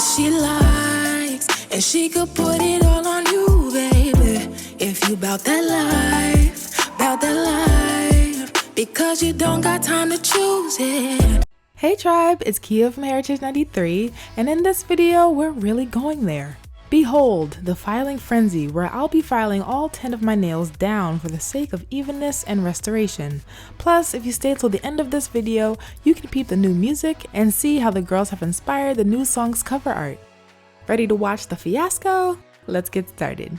she likes, and she could put it all on you, baby. If you bout that life, because you don't got time to choose it. Hey tribe, it's Kia from Heritage 93, and in this video, we're really going there. Behold, the filing frenzy, where I'll be filing all 10 of my nails down for the sake of evenness and restoration. Plus, if you stay till the end of this video, you can peep the new music and see how the girls have inspired the new song's cover art. Ready to watch the Fiasco? Let's get started.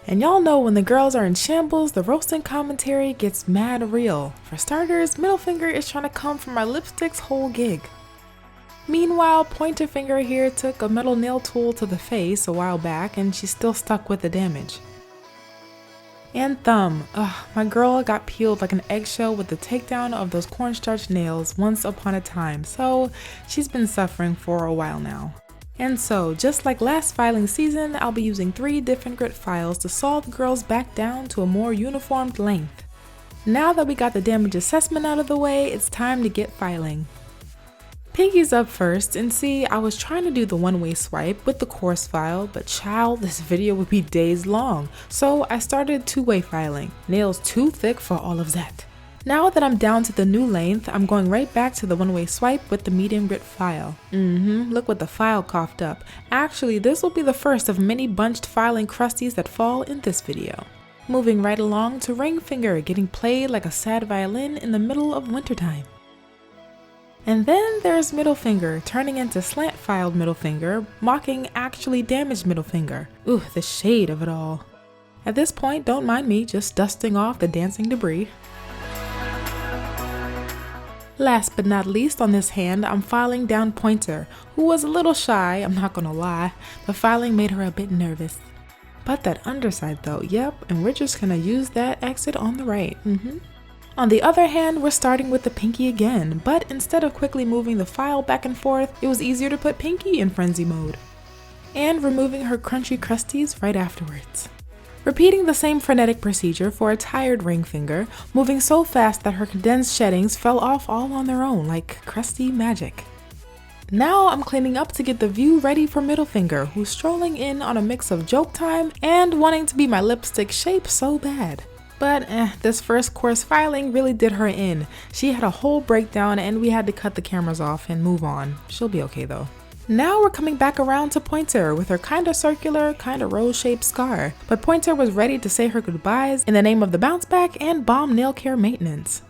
And y'all know when the girls are in shambles, the roasting commentary gets mad real. For starters, middle finger is trying to come from my lipstick's whole gig. Meanwhile, pointer finger here took a metal nail tool to the face a while back and she's still stuck with the damage. And thumb. My girl got peeled like an eggshell with the takedown of those cornstarch nails once upon a time, so she's been suffering for a while now. And so, just like last filing season, I'll be using 3 different grit files to saw the girls back down to a more uniformed length. Now that we got the damage assessment out of the way, it's time to get filing. Pinky's up first, and see, I was trying to do the one-way swipe with the coarse file, but child, this video would be days long, so I started 2-way filing. Nails too thick for all of that. Now that I'm down to the new length, I'm going right back to the one-way swipe with the medium grit file. Look what the file coughed up. Actually, this will be the first of many bunched filing crusties that fall in this video. Moving right along to ring finger, getting played like a sad violin in the middle of wintertime. And then there's middle finger, turning into slant filed middle finger, mocking actually damaged middle finger. Ooh, the shade of it all. At this point, don't mind me, just dusting off the dancing debris. Last but not least on this hand, I'm filing down pointer, who was a little shy, I'm not gonna lie. The filing made her a bit nervous. But that underside though, yep, and we're just gonna use that exit on the right. On the other hand, we're starting with the pinky again, but instead of quickly moving the file back and forth, it was easier to put pinky in frenzy mode. And removing her crunchy crusties right afterwards. Repeating the same frenetic procedure for a tired ring finger, moving so fast that her condensed sheddings fell off all on their own like crusty magic. Now I'm cleaning up to get the view ready for middle finger, who's strolling in on a mix of joke time and wanting to be my lipstick shape so bad. But this first course filing really did her in. She had a whole breakdown and we had to cut the cameras off and move on. She'll be okay though. Now we're coming back around to Pointer with her kinda circular, kinda rose-shaped scar. But Pointer was ready to say her goodbyes in the name of the bounce back and bomb nail care maintenance.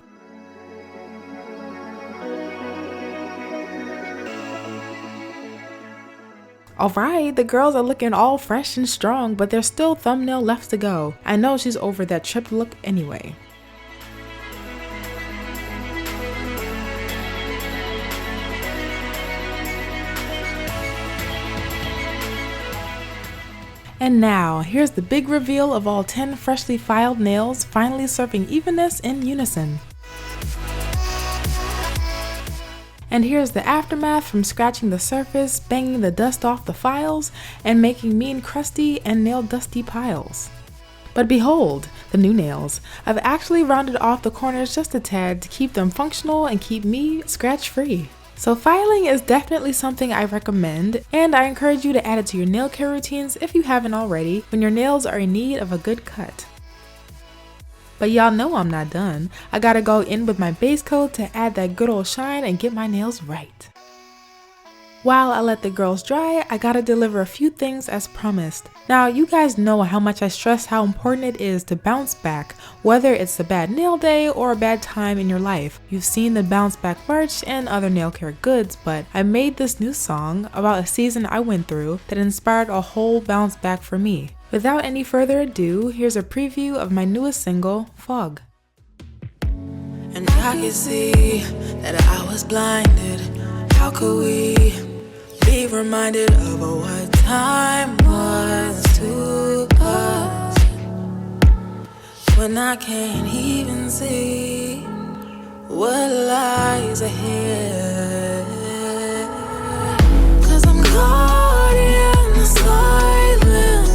Alright, the girls are looking all fresh and strong, but there's still thumbnail left to go. I know she's over that tripped look anyway. And now, here's the big reveal of all 10 freshly filed nails finally serving evenness in unison. And here's the aftermath from scratching the surface, banging the dust off the files, and making mean crusty and nail dusty piles. But behold, the new nails. I've actually rounded off the corners just a tad to keep them functional and keep me scratch free. So filing is definitely something I recommend, and I encourage you to add it to your nail care routines if you haven't already, when your nails are in need of a good cut. But y'all know I'm not done. I gotta go in with my base coat to add that good old shine and get my nails right. While I let the girls dry, I gotta deliver a few things as promised. Now, you guys know how much I stress how important it is to bounce back, whether it's a bad nail day or a bad time in your life. You've seen the bounce back merch and other nail care goods, but I made this new song about a season I went through that inspired a whole bounce back for me. Without any further ado, here's a preview of my newest single, Fog. And I could see that I was blinded. How could we be reminded of what time was to us when I can't even see what lies ahead? 'Cause I'm caught in the silence,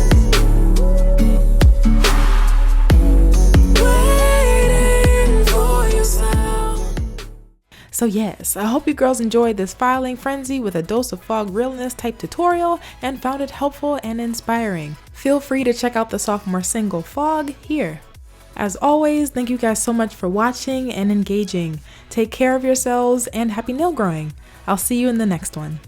waiting for your sound. So yes, I hope you girls enjoyed this filing frenzy with a dose of fog realness type tutorial and found it helpful and inspiring. Feel free to check out the sophomore single Fog here. As always, thank you guys so much for watching and engaging. Take care of yourselves and happy nail growing. I'll see you in the next one.